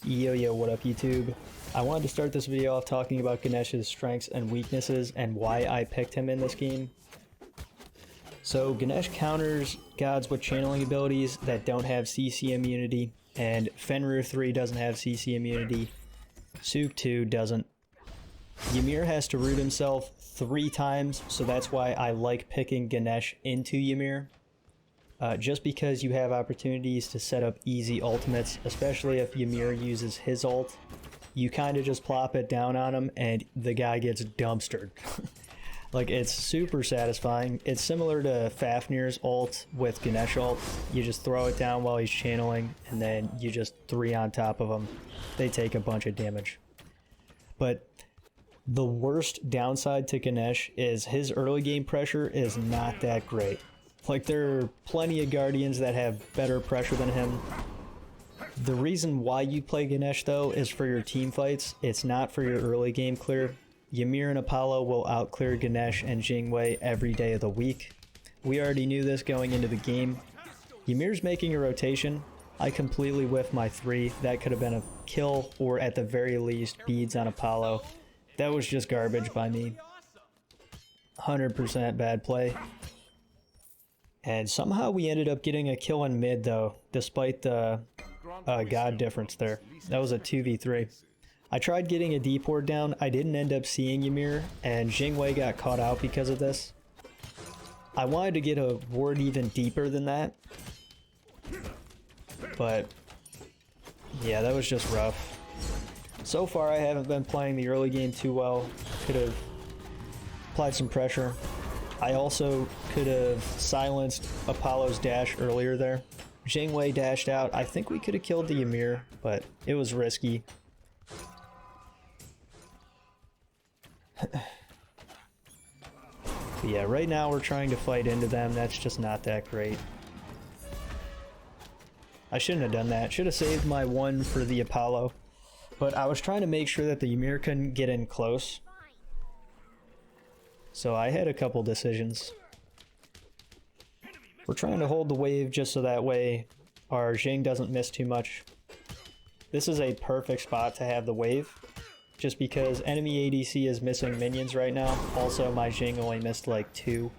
Yo, what up YouTube? I wanted to start this video off talking about Ganesha's strengths and weaknesses and why I picked him in this game. So Ganesh counters gods with channeling abilities that don't have CC immunity, and Fenrir 3 doesn't have CC immunity, Suk 2 doesn't. Ymir has to root himself 3 times, so that's why I like picking Ganesh into Ymir. Just because you have opportunities to set up easy ultimates, especially if Ymir uses his ult, you kind of just plop it down on him and the guy gets dumpstered. Like, it's super satisfying. It's similar to Fafnir's ult with Ganesh ult. You just throw it down while he's channeling, and then you just 3 on top of them. They take a bunch of damage. But the worst downside to Ganesh is his early game pressure is not that great. Like, there are plenty of Guardians that have better pressure than him. The reason why you play Ganesh, though, is for your team fights. It's not for your early game clear. Ymir and Apollo will outclear Ganesh and Jingwei every day of the week. We already knew this going into the game. Ymir's making a rotation. I completely whiffed my 3. That could have been a kill, or at the very least, beads on Apollo. That was just garbage by me. 100% bad play. And somehow we ended up getting a kill in mid, though, despite the god difference there. That was a 2v3. I tried getting a deep ward down. I didn't end up seeing Ymir, and Jingwei got caught out because of this. I wanted to get a ward even deeper than that. But yeah, that was just rough. So far, I haven't been playing the early game too well. Could have applied some pressure. I also could have silenced Apollo's dash earlier there. Jingwei dashed out. I think we could have killed the Ymir, but it was risky. But yeah, right now we're trying to fight into them. That's just not that great. I shouldn't have done that. Should have saved my 1 for the Apollo. But I was trying to make sure that the Ymir couldn't get in close. So I had a couple decisions. We're trying to hold the wave just so that way our Jing doesn't miss too much. This is a perfect spot to have the wave, just because enemy ADC is missing minions right now. Also, my Jing only missed like 2.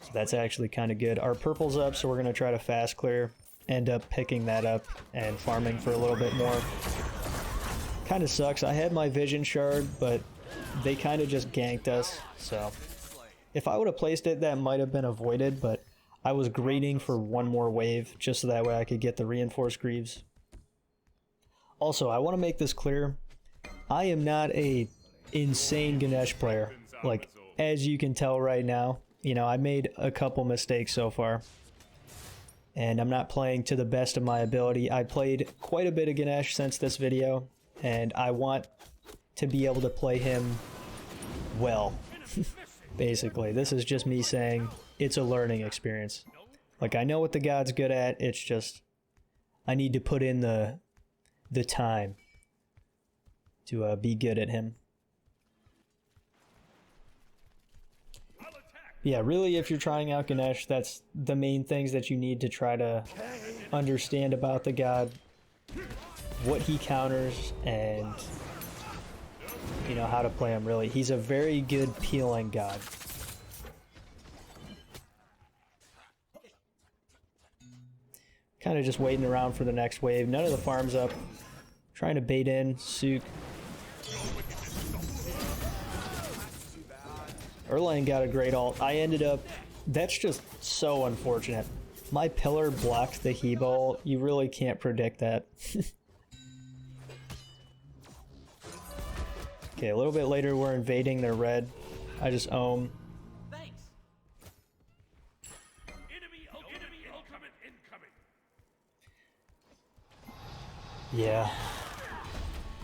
So that's actually kind of good. Our purple's up, so we're going to try to fast clear, end up picking that up and farming for a little bit more. Kind of sucks. I had my vision shard, but they kind of just ganked us, so if I would have placed it, that might have been avoided, but I was greeting for 1 more wave just so that way I could get the reinforced greaves. Also, I want to make this clear. I am not a insane Ganesh player. Like, as you can tell right now, you know, I made a couple mistakes so far, and I'm not playing to the best of my ability. I played quite a bit of Ganesh since this video, and I want to be able to play him well. Basically, this is just me saying it's a learning experience. Like, I know what the god's good at, it's just I need to put in the time to be good at him. Yeah, really, if you're trying out Ganesh, that's the main things that you need to try to understand about the god, what he counters, and you know, how to play him, really. He's a very good peeling god. Kind of just waiting around for the next wave. None of the farms up. Trying to bait in Suk. Erlang got a great ult. I ended up... That's just so unfortunate. My pillar blocked the Hebo ult. You really can't predict that. Okay, a little bit later we're invading their red. I just ohm. Thanks. Enemy incoming. Yeah.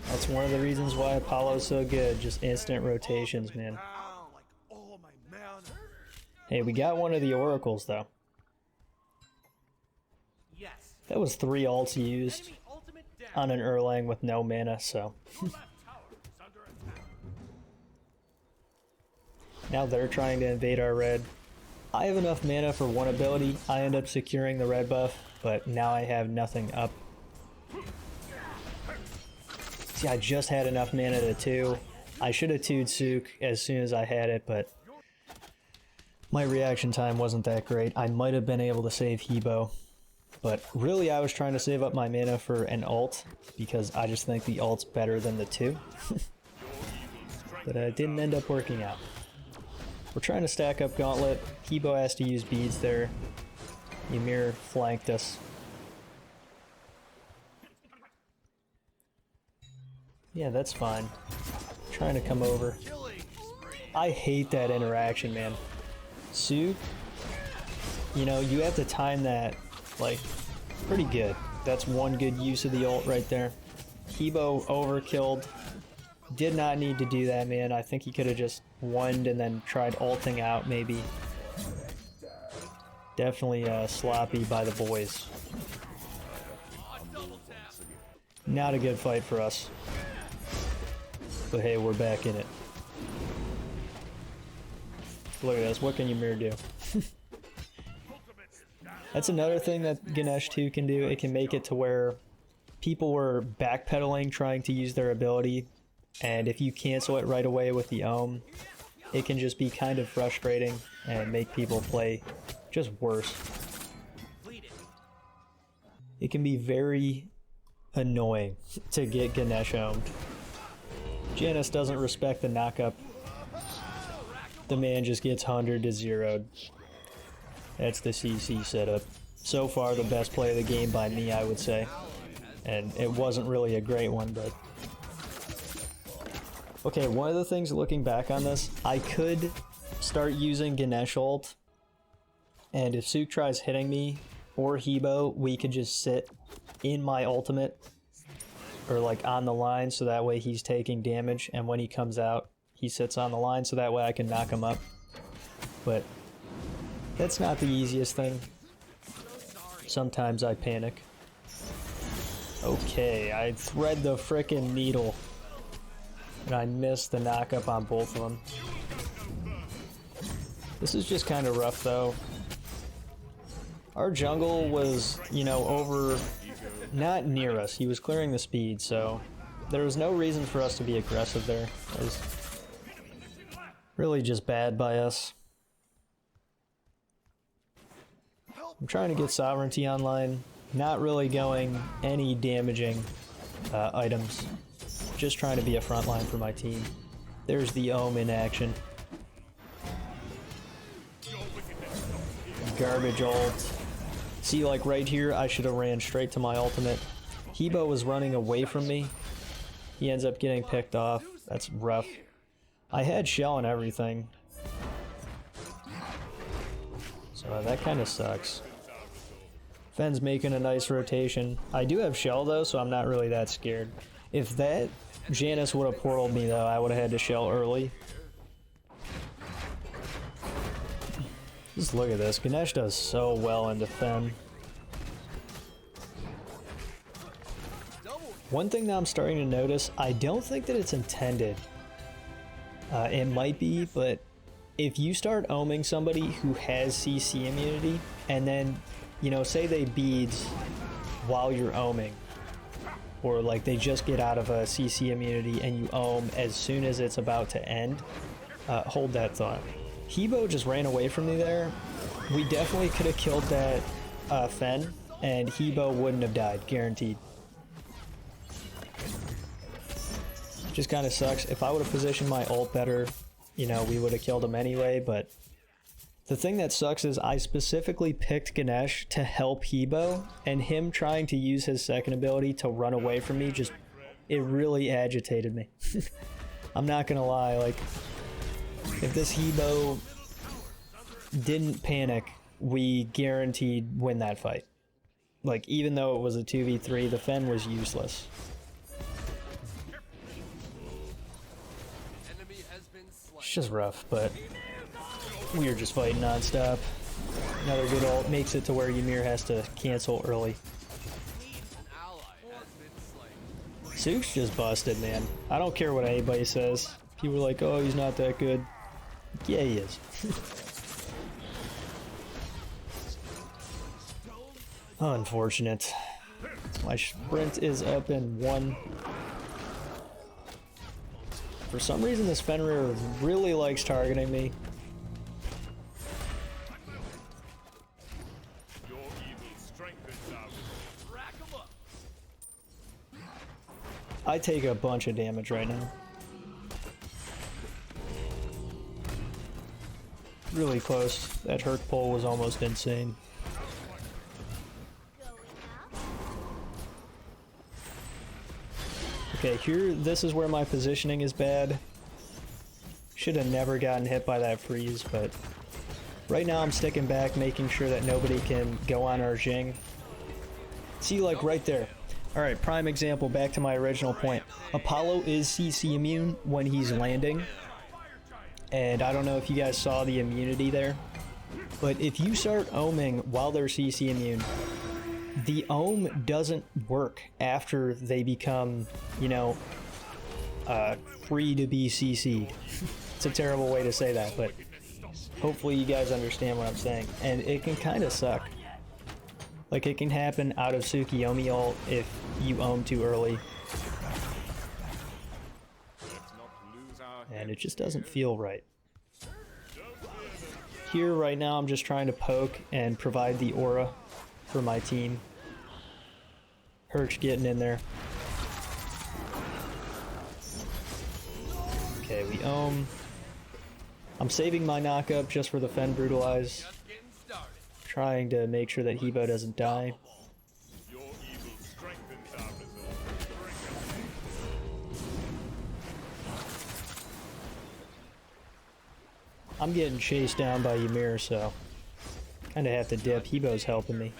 That's one of the reasons why Apollo's so good. Just instant rotations, man. Hey, we got one of the oracles, though. Yes. That was 3 ults used on an Erlang with no mana, so... Now they're trying to invade our red. I have enough mana for 1 ability. I end up securing the red buff, but now I have nothing up. See, I just had enough mana to 2. I should have 2'd Sook as soon as I had it, but my reaction time wasn't that great. I might have been able to save Hebo, but really I was trying to save up my mana for an ult because I just think the ult's better than the 2. But it didn't end up working out. We're trying to stack up Gauntlet. Hebo has to use beads there. Ymir flanked us. Yeah, that's fine. Trying to come over. I hate that interaction, man. Sook, you know, you have to time that, like, pretty good. That's one good use of the ult right there. Hebo overkilled. Did not need to do that, man. I think he could have just wonned and then tried ulting out, maybe. Definitely sloppy by the boys. Not a good fight for us. But hey, we're back in it. Look at this. What can Ymir do? That's another thing that Ganesh 2 can do. It can make it to where people were backpedaling trying to use their ability, and if you cancel it right away with the Ohm, it can just be kind of frustrating and make people play just worse. It can be very annoying to get Ganesh Ohmed. Janus doesn't respect the knockup. The man just gets 100 to 0'd. That's the CC setup. So far, the best play of the game by me, I would say. And it wasn't really a great one, but... Okay, one of the things looking back on this, I could start using Ganesh ult, and if Sook tries hitting me, or Hebo, we could just sit in my ultimate, or like on the line, so that way he's taking damage, and when he comes out, he sits on the line, so that way I can knock him up. But that's not the easiest thing. Sometimes I panic. Okay, I thread the frickin' needle, and I missed the knockup on both of them. This is just kind of rough, though. Our jungle was, you know, over... not near us. He was clearing the speed, so there was no reason for us to be aggressive there. It was really just bad by us. I'm trying to get Sovereignty online. Not really going any damaging items. Just trying to be a frontline for my team. There's the Ohm in action. Garbage ult. See, like right here, I should have ran straight to my ultimate. Hebo was running away from me. He ends up getting picked off. That's rough. I had shell and everything. So that kind of sucks. Fenn's making a nice rotation. I do have shell though, so I'm not really that scared. If that Janus would have portaled me though, I would have had to shell early. Just look at this. Ganesh does so well into Fenn. One thing that I'm starting to notice, I don't think that it's intended. It might be, but if you start ohming somebody who has CC immunity, and then, you know, say they beads while you're ohming, or like they just get out of a CC immunity and you ohm as soon as it's about to end, hold that thought. Hebo just ran away from me there. We definitely could have killed that Fenn, and Hebo wouldn't have died, guaranteed. Just kind of sucks. If I would have positioned my ult better, you know, we would have killed him anyway, but the thing that sucks is I specifically picked Ganesh to help Hebo, and him trying to use his second ability to run away from me just, it really agitated me. I'm not gonna lie, like, if this Hebo didn't panic, we guaranteed win that fight. Like, even though it was a 2v3, the Fenn was useless. It's just rough, but we were just fighting non-stop. Another good ult makes it to where Ymir has to cancel early. Sook's just busted, man. I don't care what anybody says. People are like, oh, he's not that good. Yeah, he is. Unfortunate. My sprint is up in 1. For some reason, this Fenrir really likes targeting me. Your evil strengthens our resolve. Rack 'em up. I take a bunch of damage right now. Really close. That Herc pull was almost insane. Okay, here, this is where my positioning is bad. Should have never gotten hit by that freeze, but right now I'm sticking back, making sure that nobody can go on our Jing. See, like right there. Alright, prime example, back to my original point. Apollo is CC immune when he's landing. And I don't know if you guys saw the immunity there, but if you start ohming while they're CC immune, the ohm doesn't work after they become, you know, free to be CC'd. It's a terrible way to say that, but hopefully you guys understand what I'm saying. And it can kind of suck. Like, it can happen out of Tsukiyomi ult if you ohm too early. And it just doesn't feel right. Here, right now, I'm just trying to poke and provide the aura for my team. Herc's getting in there. Okay, we ohm. I'm saving my knockup just for the Fen Brutalize. Trying to make sure that Hebo doesn't die. Your evil strengthens our resolve. I'm getting chased down by Ymir, so kind of have to dip. Hebo's helping me.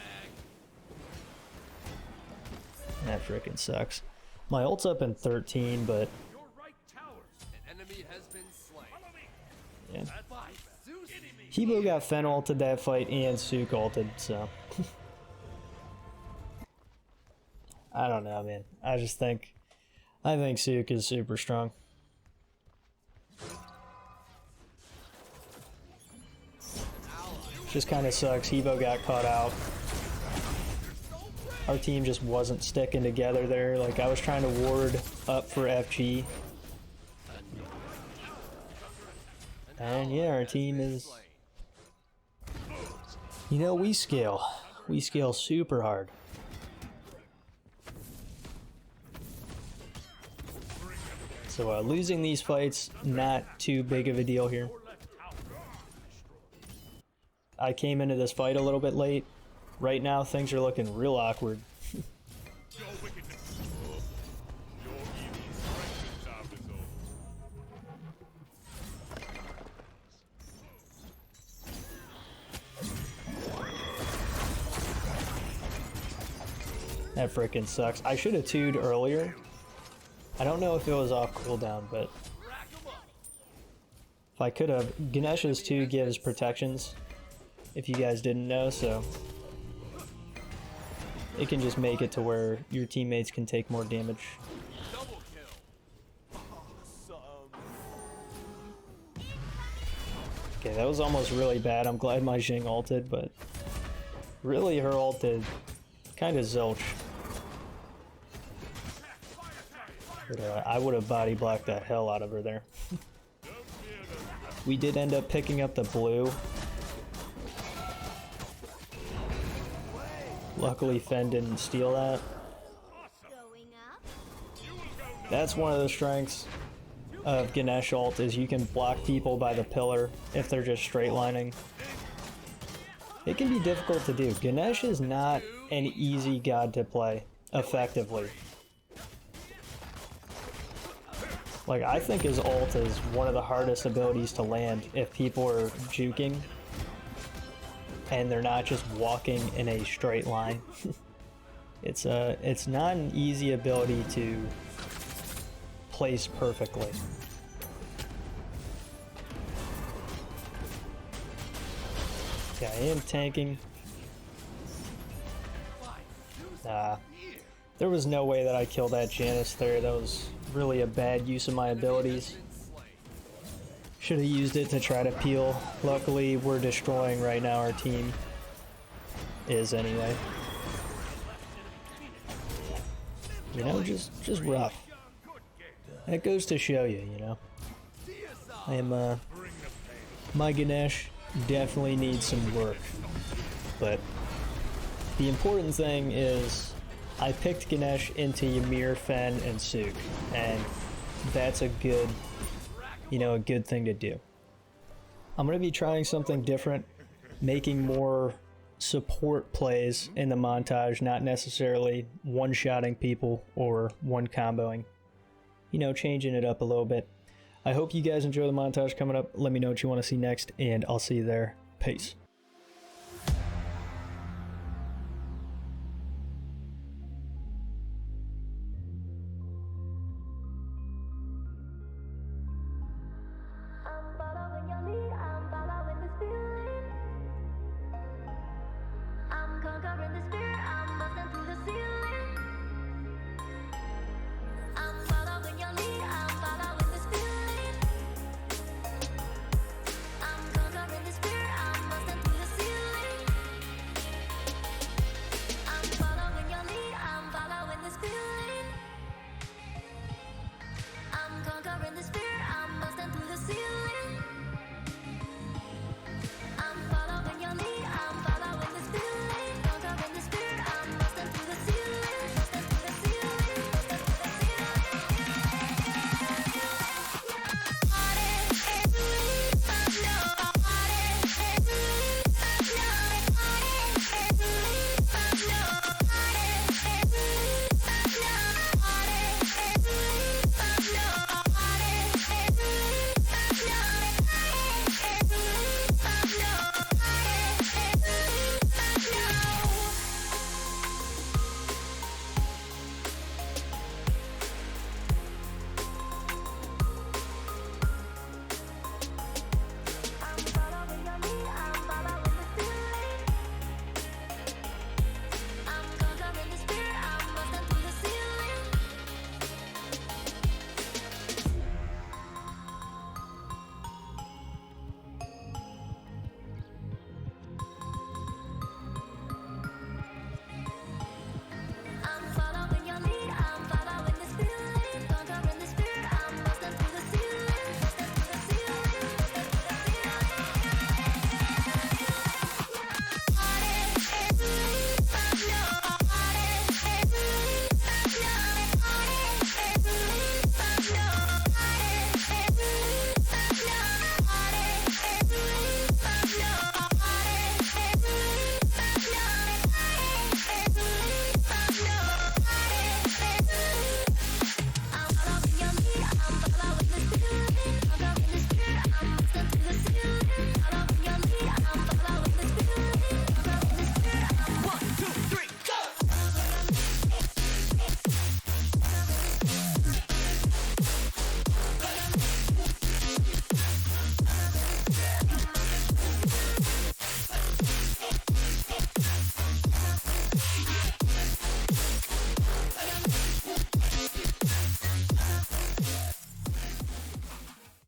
That frickin' sucks. My ult's up in 13, but Your right tower. An enemy has been slain. yeah. Zeus. Hebo got Fen ulted that fight and Suk ulted, so I don't know, man. I think Suk is super strong. Just kind of sucks. Hebo got caught out. Our team just wasn't sticking together there. Like, I was trying to ward up for FG. And yeah, our team is... You know, we scale. We scale super hard. So losing these fights, not too big of a deal here. I came into this fight a little bit late. Right now, things are looking real awkward. Your wickedness. Your evil strengthens our resolve. That frickin' sucks. I should have 2'd earlier. I don't know if it was off cooldown, but if I could have. Ganesha's 2 gives protections, if you guys didn't know, so it can just make it to where your teammates can take more damage. Double kill. Okay, that was almost really bad. I'm glad my Jing ulted, but really her ulted kind of zilch. But, I would have body blocked the hell out of her there. We did end up picking up the blue. Luckily, Fen didn't steal that. That's one of the strengths of Ganesh ult, is you can block people by the pillar if they're just straight lining. It can be difficult to do. Ganesh is not an easy god to play effectively. Like, I think his ult is one of the hardest abilities to land if people are juking and they're not just walking in a straight line. It's not an easy ability to place perfectly. Okay, I am tanking. There was no way that I killed that Janice there. That was really a bad use of my abilities. Should have used it to try to peel. Luckily, we're destroying right now. Our team is anyway. You know, just rough. That goes to show you, you know. I am, my Ganesh definitely needs some work. But the important thing is I picked Ganesh into Ymir, Fen, and Suk. And that's a good, you know, a good thing to do. I'm going to be trying something different, making more support plays in the montage, not necessarily one-shotting people or one-comboing. You know, changing it up a little bit. I hope you guys enjoy the montage coming up. Let me know what you want to see next, and I'll see you there. Peace.